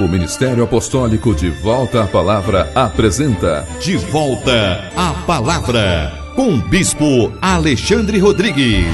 O Ministério Apostólico De Volta à Palavra apresenta De Volta à Palavra, com o Bispo Alexandre Rodrigues.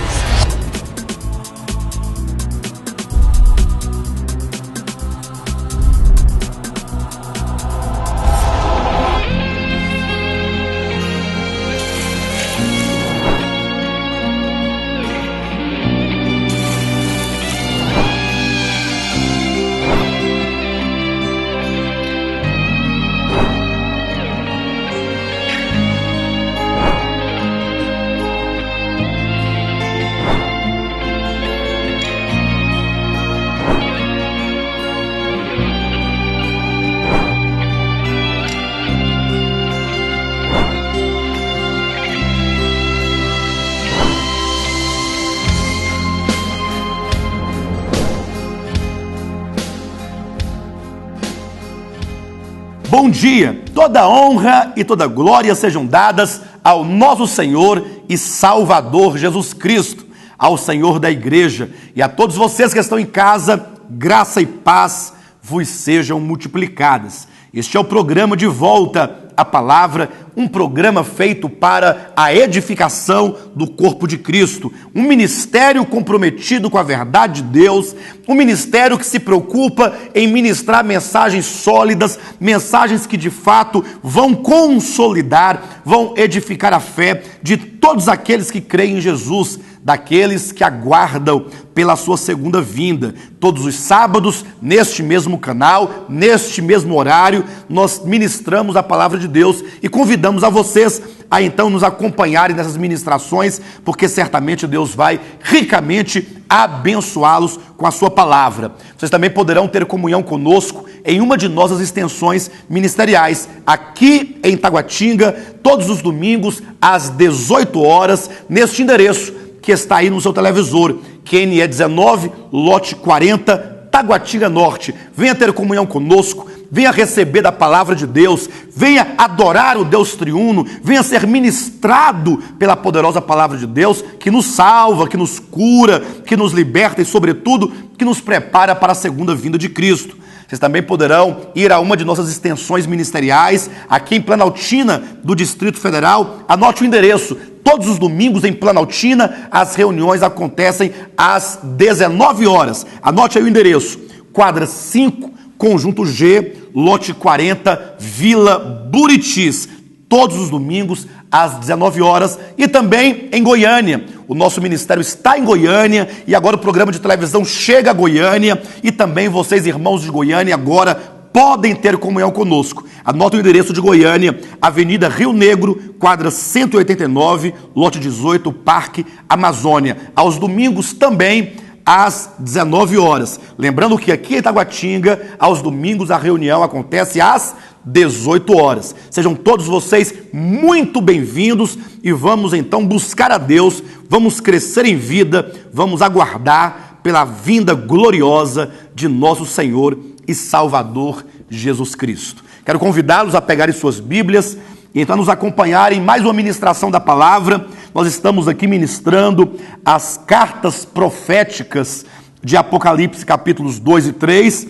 Bom dia, toda honra e toda glória sejam dadas ao nosso Senhor e Salvador Jesus Cristo, ao Senhor da igreja e a todos vocês que estão em casa, graça e paz vos sejam multiplicadas. Este é o programa De Volta à Palavra, um programa feito para a edificação do corpo de Cristo, um ministério comprometido com a verdade de Deus, um ministério que se preocupa em ministrar mensagens sólidas, mensagens que de fato vão consolidar, vão edificar a fé de todos aqueles que creem em Jesus, daqueles que aguardam pela sua segunda vinda. Todos os sábados, neste mesmo canal, neste mesmo horário, nós ministramos a palavra de Deus e convidamos a vocês a então nos acompanharem nessas ministrações, porque certamente Deus vai ricamente abençoá-los com a sua palavra. Vocês também poderão ter comunhão conosco em uma de nossas extensões ministeriais, aqui em Taguatinga, todos os domingos, às 18 horas, neste endereço que está aí no seu televisor, QNE 19, lote 40, Taguatinga Norte. Venha ter comunhão conosco, venha receber da palavra de Deus, venha adorar o Deus triuno, venha ser ministrado pela poderosa palavra de Deus, que nos salva, que nos cura, que nos liberta e, sobretudo, que nos prepara para a segunda vinda de Cristo. Vocês também poderão ir a uma de nossas extensões ministeriais, aqui em Planaltina, do Distrito Federal. Anote o endereço. Todos os domingos em Planaltina, as reuniões acontecem às 19 horas. Anote aí o endereço. Quadra 5, Conjunto G, lote 40, Vila Buritis. Todos os domingos às 19 horas. E também em Goiânia. O nosso ministério está em Goiânia e agora o programa de televisão chega a Goiânia. E também vocês, irmãos de Goiânia, agora podem ter comunhão conosco. Anota o endereço de Goiânia, Avenida Rio Negro, quadra 189, lote 18, Parque Amazônia. Aos domingos também, às 19 horas. Lembrando que aqui em Taguatinga, aos domingos, a reunião acontece às 18 horas. Sejam todos vocês muito bem-vindos e vamos então buscar a Deus, vamos crescer em vida, vamos aguardar pela vinda gloriosa de nosso Senhor e Salvador Jesus Cristo. Quero convidá-los a pegarem suas Bíblias e então nos acompanharem em mais uma ministração da palavra. Nós estamos aqui ministrando as cartas proféticas de Apocalipse, capítulos 2 e 3.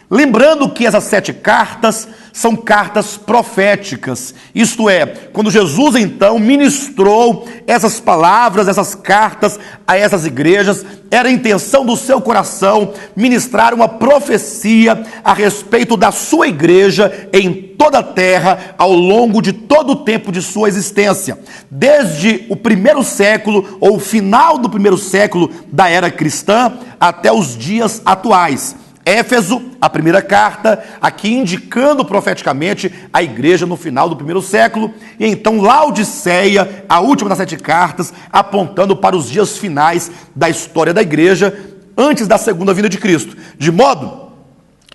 Lembrando que essas 7 cartas são cartas proféticas, isto é, quando Jesus então ministrou essas palavras, essas cartas a essas igrejas, era a intenção do seu coração ministrar uma profecia a respeito da sua igreja em toda a terra, ao longo de todo o tempo de sua existência, desde o primeiro século, ou o final do primeiro século da era cristã, até os dias atuais. Éfeso, a primeira carta, aqui indicando profeticamente a igreja no final do primeiro século, e então Laodiceia, a última das 7 cartas, apontando para os dias finais da história da igreja, antes da segunda vinda de Cristo. De modo,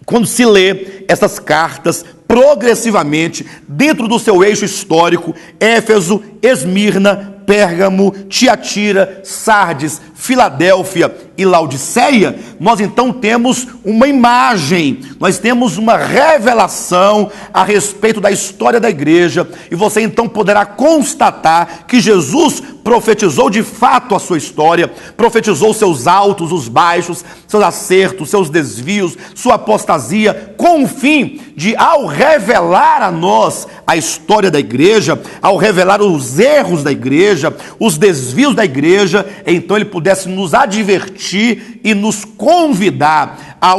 quando se lê essas cartas progressivamente, dentro do seu eixo histórico, Éfeso, Esmirna, Pérgamo, Tiatira, Sardes, Filadélfia e Laodiceia, nós então temos uma imagem, nós temos uma revelação a respeito da história da igreja, e você então poderá constatar que Jesus profetizou de fato a sua história, profetizou seus altos, os baixos, seus acertos, seus desvios, sua apostasia, com o fim de, ao revelar a nós a história da igreja, ao revelar os erros da igreja, os desvios da igreja, então ele pudesse nos advertir e nos convidar a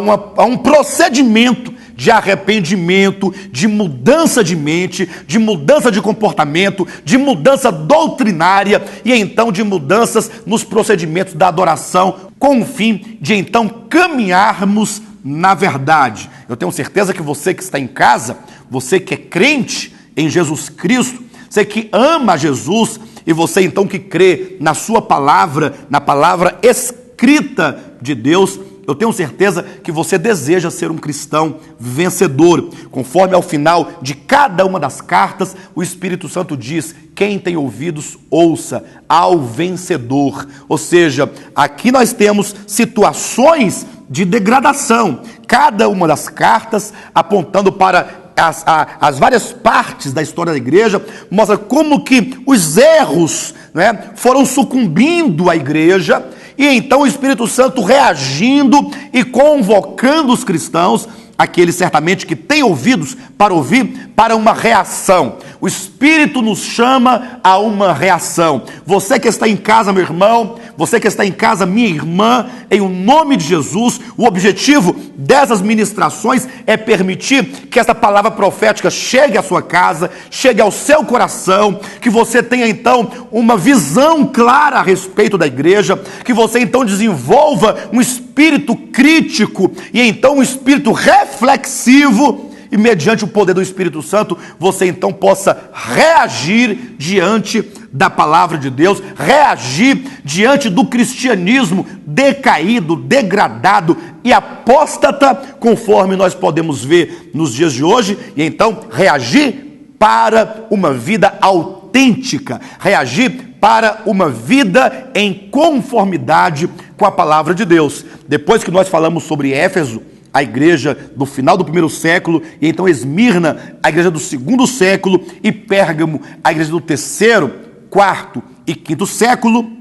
um procedimento de arrependimento, de mudança de mente, de mudança de comportamento, de mudança doutrinária e então de mudanças nos procedimentos da adoração, com o fim de então caminharmos na verdade. Eu tenho certeza que você que está em casa, você que é crente em Jesus Cristo, você que ama Jesus e você então que crê na sua palavra, na palavra escrita de Deus, eu tenho certeza que você deseja ser um cristão vencedor. Conforme ao final de cada uma das cartas, o Espírito Santo diz: quem tem ouvidos, ouça, ao vencedor. Ou seja, aqui nós temos situações de degradação. Cada uma das cartas apontando para as várias partes da história da igreja, mostra como que os erros, né, foram sucumbindo à igreja, e então o Espírito Santo reagindo e convocando os cristãos, aqueles certamente que têm ouvidos para ouvir, para uma reação. O Espírito nos chama a uma reação. Você que está em casa, meu irmão, você que está em casa, minha irmã, em o nome de Jesus, o objetivo dessas ministrações é permitir que essa palavra profética chegue à sua casa, chegue ao seu coração, que você tenha então uma visão clara a respeito da igreja, que você então desenvolva um espírito crítico e então um espírito reflexivo, e mediante o poder do Espírito Santo, você então possa reagir diante da palavra de Deus, reagir diante do cristianismo decaído, degradado e apóstata, conforme nós podemos ver nos dias de hoje, e então reagir para uma vida autêntica, reagir para uma vida em conformidade com a palavra de Deus. Depois que nós falamos sobre Éfeso, a igreja do final do primeiro século, e então Esmirna, a igreja do segundo século, e Pérgamo, a igreja do terceiro, quarto e quinto século,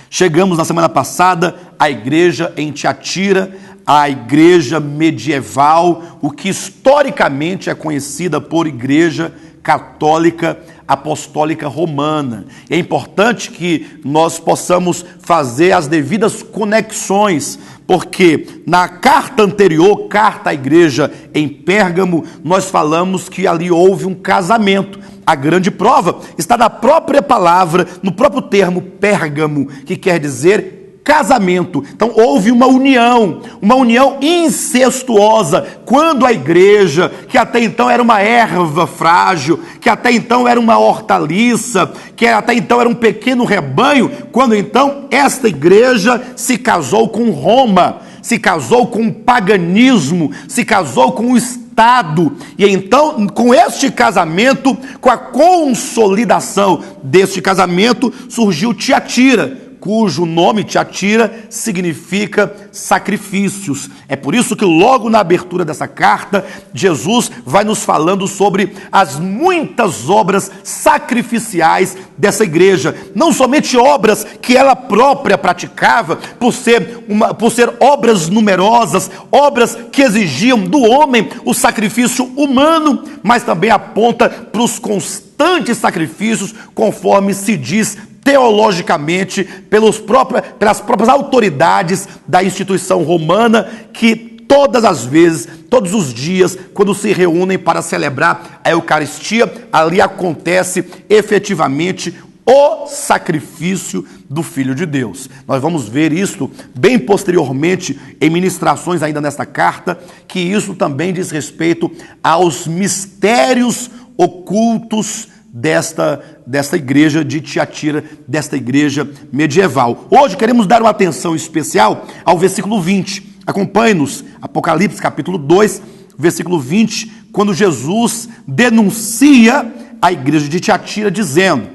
chegamos na semana passada à igreja em Tiatira, a igreja medieval, o que historicamente é conhecida por igreja católica apostólica romana. É importante que nós possamos fazer as devidas conexões, porque na carta anterior, carta à igreja em Pérgamo, nós falamos que ali houve um casamento. A grande prova está na própria palavra, no próprio termo Pérgamo, que quer dizer casamento. Então houve uma união incestuosa, quando a igreja, que até então era uma erva frágil, que até então era uma hortaliça, que até então era um pequeno rebanho, quando então esta igreja se casou com Roma, se casou com o paganismo, se casou com o Estado, e então com este casamento, com a consolidação deste casamento, surgiu Tiatira, cujo nome Tiatira significa sacrifícios. É por isso que logo na abertura dessa carta, Jesus vai nos falando sobre as muitas obras sacrificiais dessa igreja. Não somente obras que ela própria praticava, por ser obras numerosas, obras que exigiam do homem o sacrifício humano, mas também aponta para os constantes sacrifícios, conforme se diz teologicamente, pelas próprias autoridades da instituição romana, que todas as vezes, todos os dias, quando se reúnem para celebrar a Eucaristia, ali acontece efetivamente o sacrifício do Filho de Deus. Nós vamos ver isso bem posteriormente em ministrações ainda nesta carta, que isso também diz respeito aos mistérios ocultos desta igreja de Tiatira, desta igreja medieval. Hoje queremos dar uma atenção especial ao versículo 20. Acompanhe-nos, Apocalipse capítulo 2, versículo 20, quando Jesus denuncia a igreja de Tiatira, dizendo: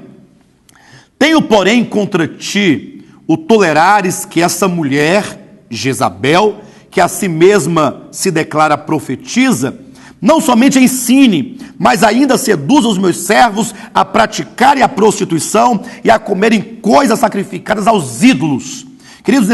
tenho, porém, contra ti o tolerares que essa mulher, Jezabel, que a si mesma se declara profetisa, não somente ensine, mas ainda seduza os meus servos a praticarem a prostituição e a comerem coisas sacrificadas aos ídolos. Queridos,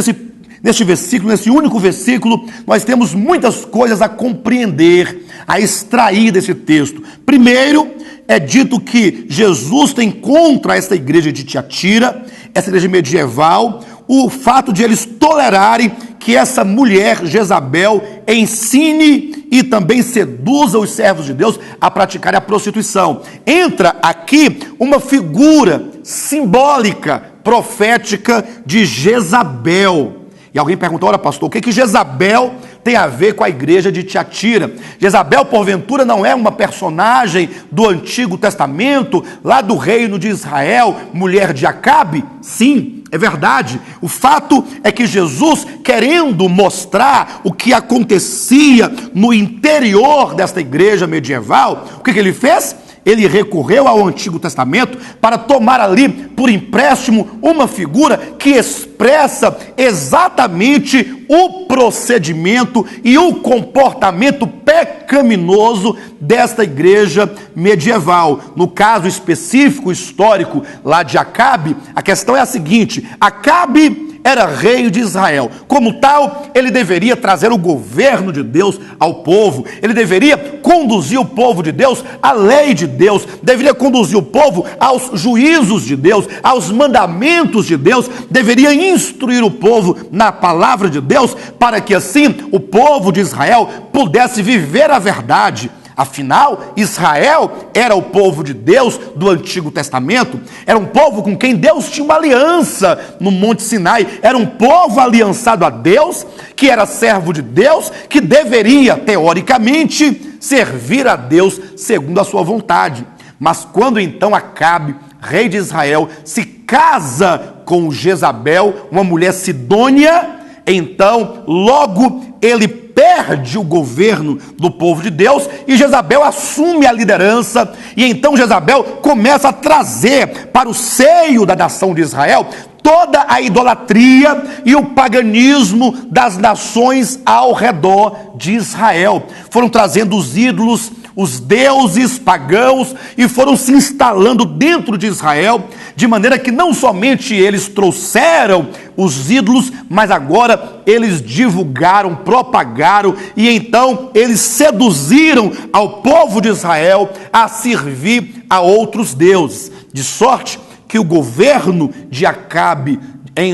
neste versículo, nesse único versículo, nós temos muitas coisas a compreender, a extrair desse texto. Primeiro, é dito que Jesus tem contra esta igreja de Tiatira, essa igreja medieval, o fato de eles tolerarem que essa mulher, Jezabel, ensine e também seduza os servos de Deus a praticarem a prostituição. Entra aqui uma figura simbólica, profética de Jezabel. E alguém perguntou: ora, pastor, o que Jezabel tem a ver com a igreja de Tiatira? Jezabel, porventura, não é uma personagem do Antigo Testamento, lá do reino de Israel, mulher de Acabe? Sim, é verdade. O fato é que Jesus, querendo mostrar o que acontecia no interior desta igreja medieval, o que ele fez? Ele recorreu ao Antigo Testamento para tomar ali, por empréstimo, uma figura que expressa exatamente o procedimento e o comportamento pecaminoso desta igreja medieval. No caso específico, histórico, lá de Acabe, a questão é a seguinte: Acabe era rei de Israel. Como tal, ele deveria trazer o governo de Deus ao povo. Ele deveria conduzir o povo de Deus à lei de Deus. Deveria conduzir o povo aos juízos de Deus, aos mandamentos de Deus. Deveria instruir o povo na palavra de Deus, para que assim o povo de Israel pudesse viver a verdade. Afinal, Israel era o povo de Deus do Antigo Testamento, era um povo com quem Deus tinha uma aliança no Monte Sinai, era um povo aliançado a Deus, que era servo de Deus, que deveria, teoricamente, servir a Deus segundo a sua vontade. Mas quando então Acabe, rei de Israel, se casa com Jezabel, uma mulher sidônia, então logo ele perde o governo do povo de Deus e Jezabel assume a liderança, e então Jezabel começa a trazer para o seio da nação de Israel toda a idolatria e o paganismo das nações ao redor de Israel. Foram trazendo os ídolos, os deuses pagãos, e foram se instalando dentro de Israel, de maneira que não somente eles trouxeram os ídolos, mas agora eles divulgaram, propagaram, e então eles seduziram ao povo de Israel a servir a outros deuses, de sorte que o governo de Acabe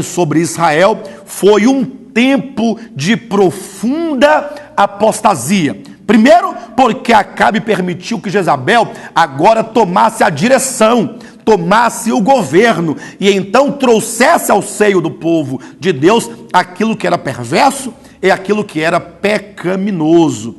sobre Israel foi um tempo de profunda apostasia. Primeiro, porque Acabe permitiu que Jezabel agora tomasse a direção, tomasse o governo, e então trouxesse ao seio do povo de Deus aquilo que era perverso e aquilo que era pecaminoso.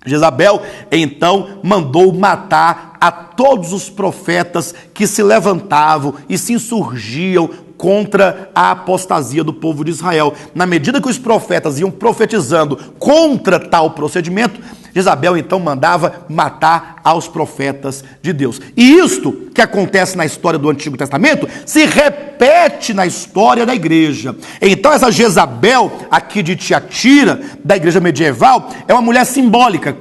Jezabel, então, mandou matar a todos os profetas que se levantavam e se insurgiam contra a apostasia do povo de Israel. Na medida que os profetas iam profetizando contra tal procedimento, Jezabel então mandava matar aos profetas de Deus. E isto que acontece na história do Antigo Testamento se repete na história da igreja. Então essa Jezabel aqui de Tiatira, da igreja medieval, é uma mulher simbólica.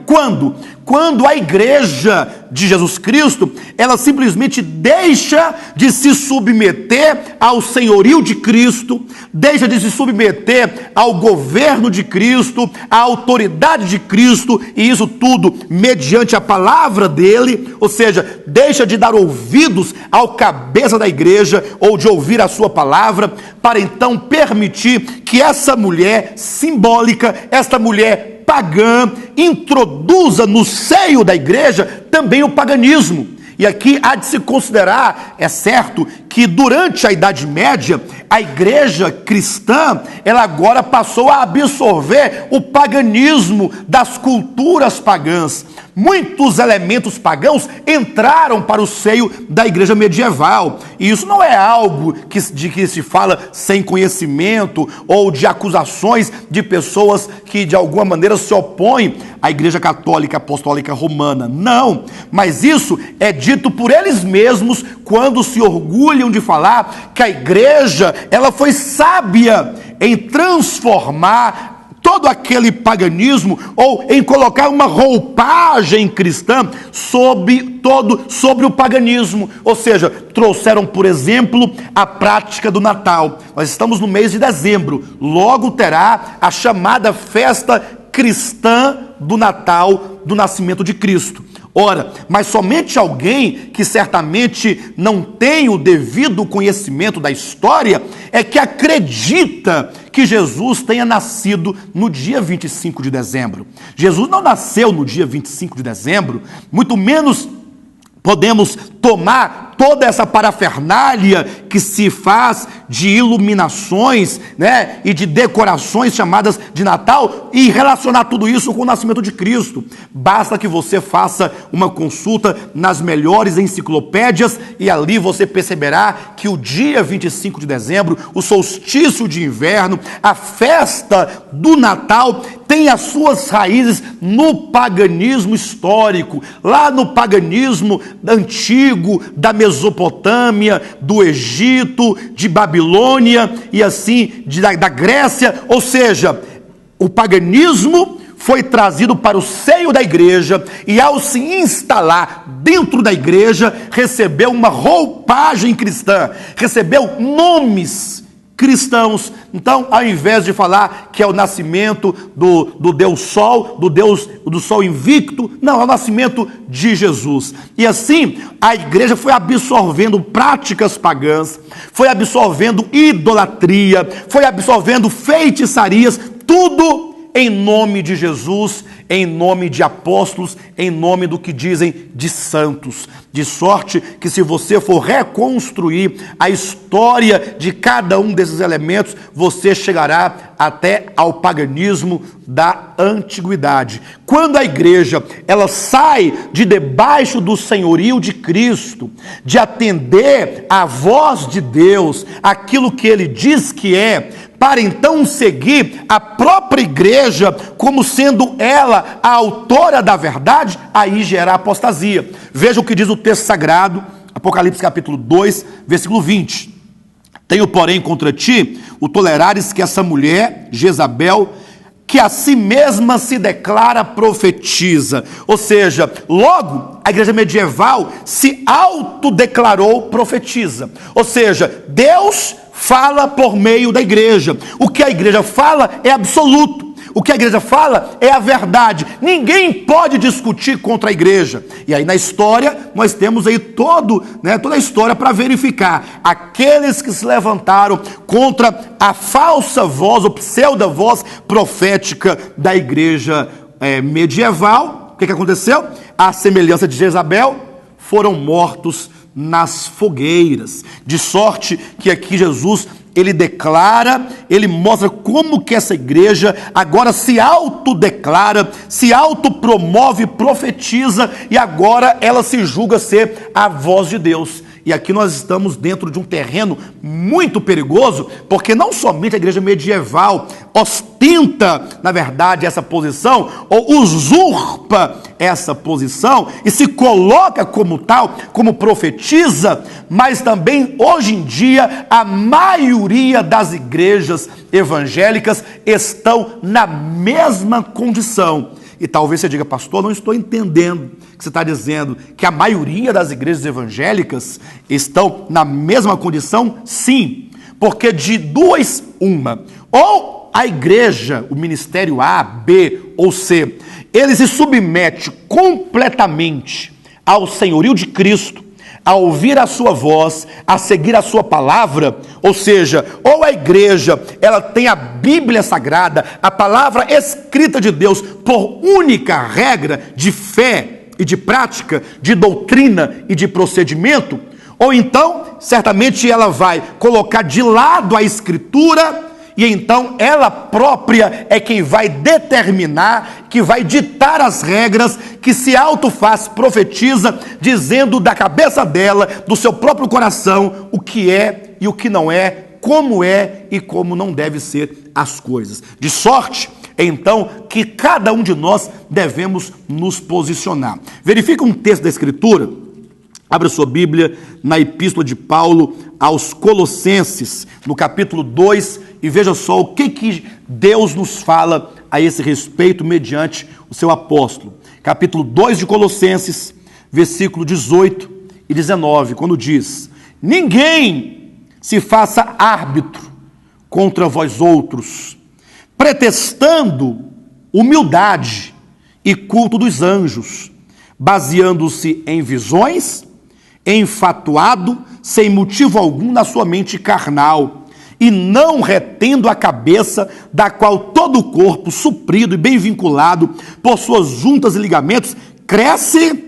Quando a igreja de Jesus Cristo, ela simplesmente deixa de se submeter ao senhorio de Cristo, deixa de se submeter ao governo de Cristo, à autoridade de Cristo, e isso tudo mediante a palavra dele, ou seja, deixa de dar ouvidos ao cabeça da igreja ou de ouvir a sua palavra, para então permitir que essa mulher simbólica, esta mulher pagã, introduza no seio da igreja também o paganismo. E aqui há de se considerar, é certo, que durante a Idade Média, a igreja cristã, ela agora passou a absorver o paganismo das culturas pagãs. Muitos elementos pagãos entraram para o seio da igreja medieval. E isso não é algo de que se fala sem conhecimento ou de acusações de pessoas que de alguma maneira se opõem à igreja católica apostólica romana. Não, mas isso é dito por eles mesmos quando se orgulham sabiam de falar que a igreja, ela foi sábia em transformar todo aquele paganismo, ou em colocar uma roupagem cristã sobre o paganismo. Ou seja, trouxeram, por exemplo, a prática do Natal. Nós estamos no mês de dezembro, logo terá a chamada festa cristã do Natal, do nascimento de Cristo. Ora, mas somente alguém que certamente não tem o devido conhecimento da história é que acredita que Jesus tenha nascido no dia 25 de dezembro. Jesus não nasceu no dia 25 de dezembro, muito menos podemos tomar toda essa parafernália que se faz de iluminações, né, e de decorações chamadas de Natal e relacionar tudo isso com o nascimento de Cristo. Basta que você faça uma consulta nas melhores enciclopédias e ali você perceberá que o dia 25 de dezembro, o solstício de inverno, a festa do Natal, tem as suas raízes no paganismo histórico, lá no paganismo antigo, da Mesopotâmia, do Egito, de Babilônia e assim da Grécia. Ou seja, o paganismo foi trazido para o seio da igreja e, ao se instalar dentro da igreja, recebeu uma roupagem cristã, recebeu nomes cristãos. Então, ao invés de falar que é o nascimento do Deus Sol, do Sol invicto, não, é o nascimento de Jesus. E assim, a igreja foi absorvendo práticas pagãs, foi absorvendo idolatria, foi absorvendo feitiçarias, tudo em nome de Jesus, em nome de apóstolos, em nome do que dizem de santos. De sorte que, se você for reconstruir a história de cada um desses elementos, você chegará até ao paganismo da antiguidade. Quando a igreja ela sai de debaixo do senhorio de Cristo, de atender à voz de Deus, aquilo que ele diz que é, para então seguir a própria igreja como sendo ela a autora da verdade, aí gera apostasia. Veja o que diz o texto sagrado, Apocalipse capítulo 2, versículo 20. Tenho, porém, contra ti o tolerares que essa mulher, Jezabel, que a si mesma se declara profetiza. Ou seja, logo a igreja medieval se autodeclarou profetiza. Ou seja, Deus fala por meio da igreja. O que a igreja fala é absoluto. O que a igreja fala é a verdade. Ninguém pode discutir contra a igreja. E aí na história, nós temos aí toda a história para verificar. Aqueles que se levantaram contra a falsa voz, ou pseudo-voz profética da igreja medieval. O que aconteceu? À semelhança de Jezabel, foram mortos nas fogueiras. De sorte que aqui Jesus, ele declara, ele mostra como que essa igreja agora se autodeclara, se autopromove, profetiza, e agora ela se julga ser a voz de Deus. E aqui nós estamos dentro de um terreno muito perigoso, porque não somente a igreja medieval ostenta, na verdade, essa posição, ou usurpa essa posição, e se coloca como tal, como profetiza, mas também, hoje em dia, a maioria das igrejas evangélicas estão na mesma condição. E talvez você diga: pastor, não estou entendendo o que você está dizendo, que a maioria das igrejas evangélicas estão na mesma condição? Sim, porque de duas uma, ou a igreja, o ministério A, B ou C, ele se submete completamente ao senhorio de Cristo, a ouvir a sua voz, a seguir a sua palavra. Ou seja, ou a igreja, ela tem a Bíblia Sagrada, a palavra escrita de Deus, por única regra de fé e de prática, de doutrina e de procedimento, ou então, certamente ela vai colocar de lado a escritura, e então ela própria é quem vai determinar, que vai ditar as regras, que se autofaz, profetiza, dizendo da cabeça dela, do seu próprio coração, o que é e o que não é, como é e como não deve ser as coisas. De sorte, então, que cada um de nós devemos nos posicionar. Verifica um texto da Escritura, Abra sua Bíblia na Epístola de Paulo aos Colossenses, no capítulo 2, e veja só o que Deus nos fala a esse respeito mediante o seu apóstolo. Capítulo 2 de Colossenses, versículo 18 e 19, quando diz: ninguém se faça árbitro contra vós outros, pretextando humildade e culto dos anjos, baseando-se em visões, enfatuado, sem motivo algum na sua mente carnal, e não retendo a cabeça, da qual todo o corpo, suprido e bem vinculado por suas juntas e ligamentos, cresce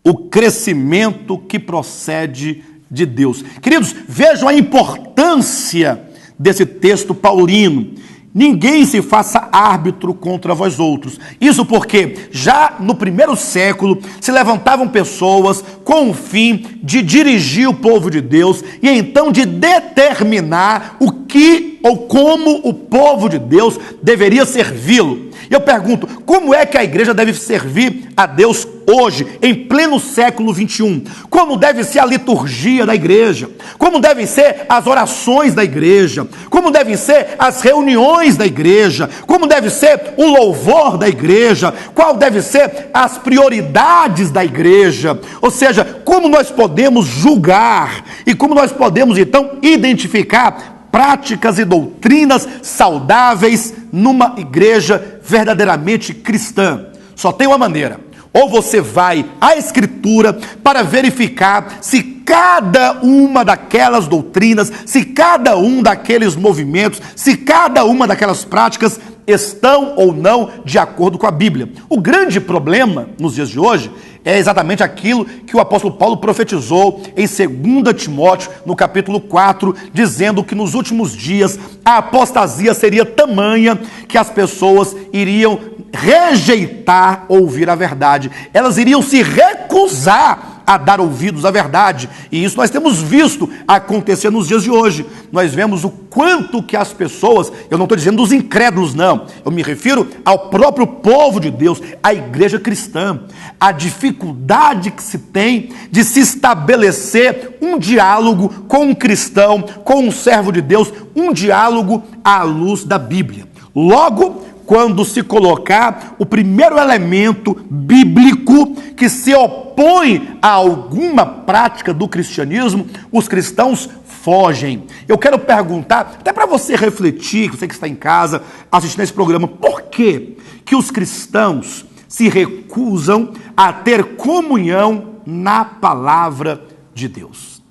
o crescimento que procede de Deus. Queridos, vejam a importância desse texto paulino. Ninguém se faça árbitro contra vós outros. Isso porque já no primeiro século se levantavam pessoas com o fim de dirigir o povo de Deus e então de determinar o que ou como o povo de Deus deveria servi-lo. E eu pergunto, como é que a igreja deve servir a Deus hoje, em pleno século 21? Como deve ser a liturgia da igreja? Como devem ser as orações da igreja? Como devem ser as reuniões da igreja? Como deve ser o louvor da igreja? Qual deve ser as prioridades da igreja? Ou seja, como nós podemos julgar e como nós podemos então identificar práticas e doutrinas saudáveis numa igreja verdadeiramente cristã? Só tem uma maneira: ou você vai à Escritura para verificar se cada uma daquelas doutrinas, se cada um daqueles movimentos, se cada uma daquelas práticas estão ou não de acordo com a Bíblia. O grande problema nos dias de hoje é exatamente aquilo que o apóstolo Paulo profetizou em 2 Timóteo, no capítulo 4, dizendo que nos últimos dias a apostasia seria tamanha que as pessoas iriam rejeitar ouvir a verdade. Elas iriam se recusar a dar ouvidos à verdade. E isso nós temos visto acontecer nos dias de hoje. Nós vemos o quanto que as pessoas, eu não estou dizendo dos incrédulos, não, eu me refiro ao próprio povo de Deus, à igreja cristã, a dificuldade que se tem de se estabelecer um diálogo com um cristão, com um servo de Deus, um diálogo à luz da Bíblia. Logo, quando se colocar o primeiro elemento bíblico que se opõe a alguma prática do cristianismo, os cristãos fogem. Eu quero perguntar, até para você refletir, você que está em casa assistindo esse programa, por que os cristãos se recusam a ter comunhão na palavra de Deus?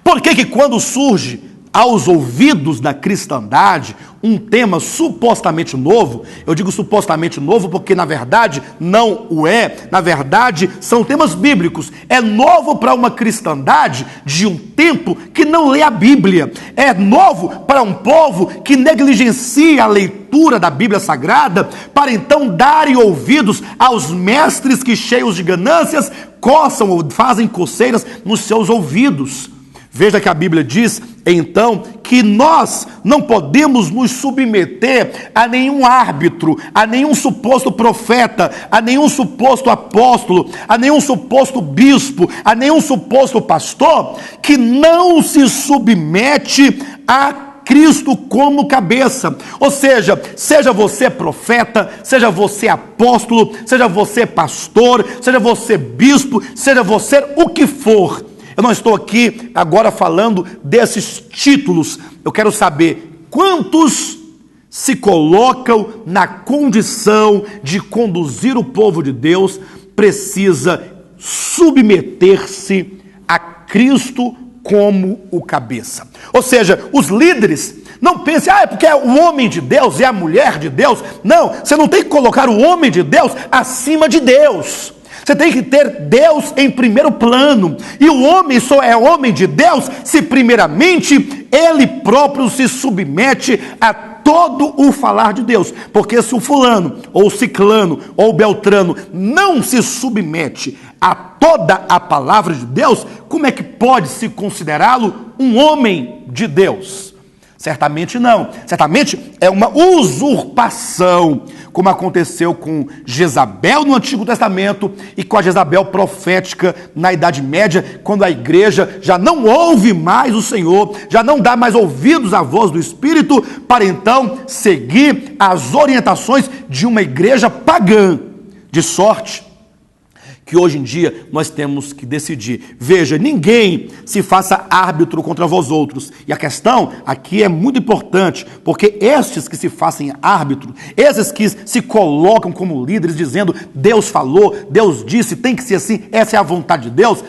Por que quando surge aos ouvidos da cristandade um tema supostamente novo, eu digo supostamente novo porque na verdade não o é, na verdade são temas bíblicos, é novo para uma cristandade de um tempo que não lê a Bíblia, é novo para um povo que negligencia a leitura da Bíblia Sagrada, para então darem ouvidos aos mestres que, cheios de ganâncias, coçam ou fazem coceiras nos seus ouvidos. Veja que a Bíblia diz, então, que nós não podemos nos submeter a nenhum árbitro, a nenhum suposto profeta, a nenhum suposto apóstolo, a nenhum suposto bispo, a nenhum suposto pastor que não se submete a Cristo como cabeça. Ou seja, seja você profeta, seja você apóstolo, seja você pastor, seja você bispo, seja você o que for. Eu não estou aqui agora falando desses títulos. Eu quero saber quantos se colocam na condição de conduzir o povo de Deus, precisa submeter-se a Cristo como o cabeça. Ou seja, os líderes não pensem, é porque é o homem de Deus, é a mulher de Deus. Não, você não tem que colocar o homem de Deus acima de Deus. Você tem que ter Deus em primeiro plano. E o homem só é homem de Deus se primeiramente ele próprio se submete a todo o falar de Deus. Porque se o fulano, ou o ciclano, ou o beltrano não se submete a toda a palavra de Deus, como é que pode se considerá-lo um homem de Deus? Certamente não. Certamente é uma usurpação, como aconteceu com Jezabel no Antigo Testamento e com a Jezabel profética na Idade Média, quando a igreja já não ouve mais o Senhor, já não dá mais ouvidos à voz do Espírito, para então seguir as orientações de uma igreja pagã. De sorte que hoje em dia nós temos que decidir. Veja, ninguém se faça árbitro contra vós outros. E a questão aqui é muito importante, porque estes que se fazem árbitro, esses que se colocam como líderes dizendo Deus falou, Deus disse, tem que ser assim, essa é a vontade de Deus.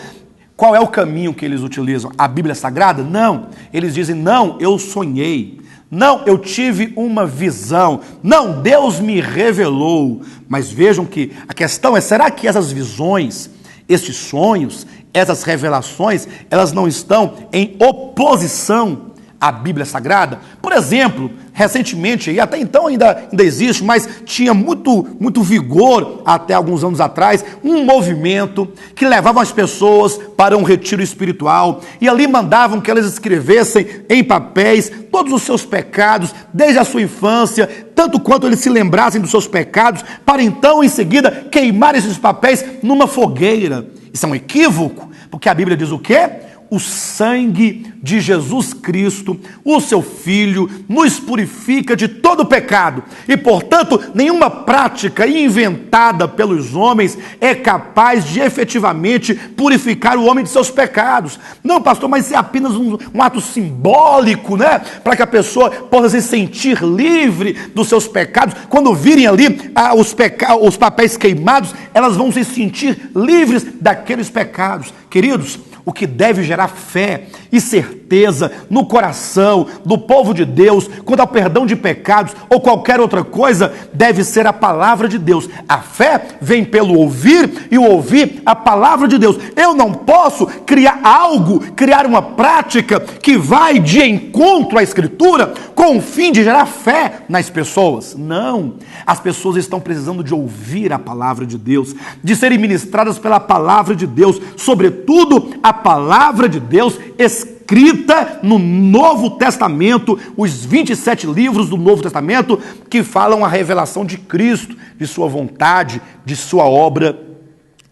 Qual é o caminho que eles utilizam? A Bíblia Sagrada? Não. Eles dizem, não, eu sonhei. Não, eu tive uma visão. Não, Deus me revelou. Mas vejam que a questão é, será que essas visões, estes sonhos, essas revelações, elas não estão em oposição à Bíblia Sagrada? Por exemplo, recentemente, e até então ainda existe, mas tinha muito vigor até alguns anos atrás, um movimento que levava as pessoas para um retiro espiritual e ali mandavam que elas escrevessem em papéis todos os seus pecados, desde a sua infância, tanto quanto eles se lembrassem dos seus pecados, para então, em seguida, queimar esses papéis numa fogueira. Isso é um equívoco, porque a Bíblia diz o quê? O sangue de Jesus Cristo, o seu Filho, nos purifica de todo pecado. E, portanto, nenhuma prática inventada pelos homens é capaz de efetivamente purificar o homem de seus pecados. Não, pastor, mas isso é apenas um ato simbólico, né? Para que a pessoa possa se sentir livre dos seus pecados. Quando virem ali os papéis queimados, elas vão se sentir livres daqueles pecados. Queridos, o que deve gerar fé e certeza no coração do povo de Deus quanto ao perdão de pecados ou qualquer outra coisa, deve ser a palavra de Deus. A fé vem pelo ouvir e o ouvir a palavra de Deus. Eu não posso criar uma prática que vai de encontro à Escritura com o fim de gerar fé nas pessoas. Não. As pessoas estão precisando de ouvir a palavra de Deus, de serem ministradas pela palavra de Deus, sobretudo a palavra de Deus escrita no Novo Testamento, os 27 livros do Novo Testamento que falam a revelação de Cristo, de sua vontade, de sua obra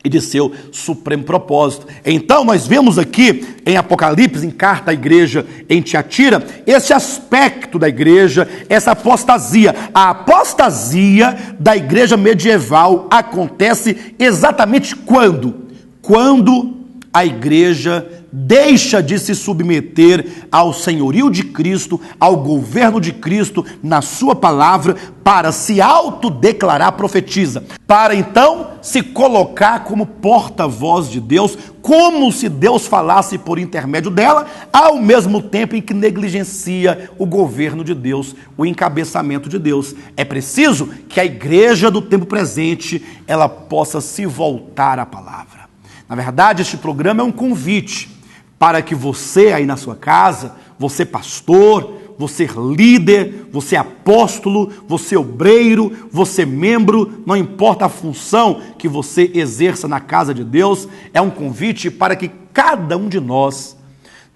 e de seu supremo propósito. Então nós vemos aqui em Apocalipse, em carta à igreja em Tiatira, esse aspecto da igreja, essa apostasia. A apostasia da igreja medieval acontece exatamente quando? Quando a igreja deixa de se submeter ao senhorio de Cristo, ao governo de Cristo, na sua palavra, para se autodeclarar profetisa, para então se colocar como porta-voz de Deus, como se Deus falasse por intermédio dela, ao mesmo tempo em que negligencia o governo de Deus, o encabeçamento de Deus. É preciso que a igreja do tempo presente, ela possa se voltar à palavra. Na verdade, este programa é um convite para que você aí na sua casa, você pastor, você líder, você apóstolo, você obreiro, você membro, não importa a função que você exerça na casa de Deus, é um convite para que cada um de nós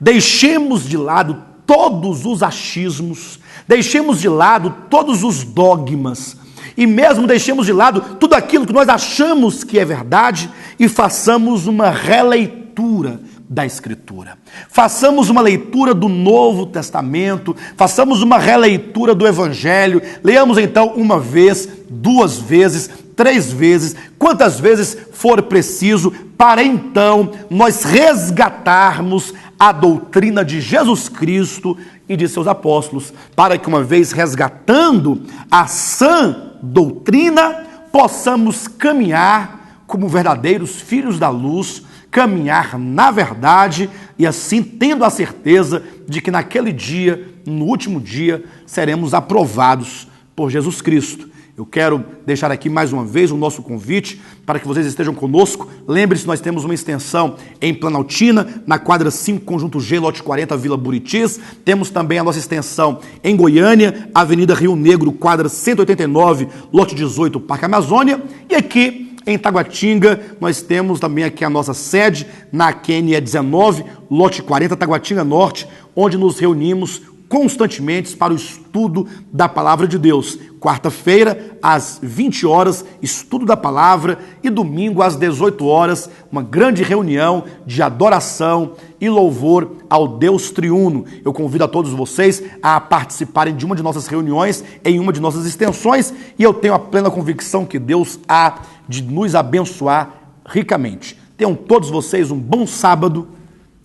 deixemos de lado todos os achismos, deixemos de lado todos os dogmas, e mesmo deixemos de lado tudo aquilo que nós achamos que é verdade e façamos uma releitura da Escritura. Façamos uma leitura do Novo Testamento, façamos uma releitura do Evangelho, leamos então uma vez, 2 vezes, 3 vezes, quantas vezes for preciso, para então nós resgatarmos a doutrina de Jesus Cristo e de seus apóstolos, para que uma vez resgatando a sã doutrina, possamos caminhar como verdadeiros filhos da luz, caminhar na verdade e assim tendo a certeza de que naquele dia, no último dia, seremos aprovados por Jesus Cristo. Eu quero deixar aqui mais uma vez o nosso convite para que vocês estejam conosco. Lembre-se, nós temos uma extensão em Planaltina, na quadra 5, Conjunto G, lote 40, Vila Buritis. Temos também a nossa extensão em Goiânia, Avenida Rio Negro, quadra 189, lote 18, Parque Amazônia. E aqui em Taguatinga, nós temos também aqui a nossa sede, na QNE 19, lote 40, Taguatinga Norte, onde nos reunimos constantemente para o estudo da Palavra de Deus. Quarta-feira, às 20 horas, estudo da Palavra, e domingo, às 18 horas, uma grande reunião de adoração e louvor ao Deus triuno. Eu convido a todos vocês a participarem de uma de nossas reuniões, em uma de nossas extensões, e eu tenho a plena convicção que Deus há de nos abençoar ricamente. Tenham todos vocês um bom sábado,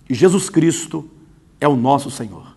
e Jesus Cristo é o nosso Senhor.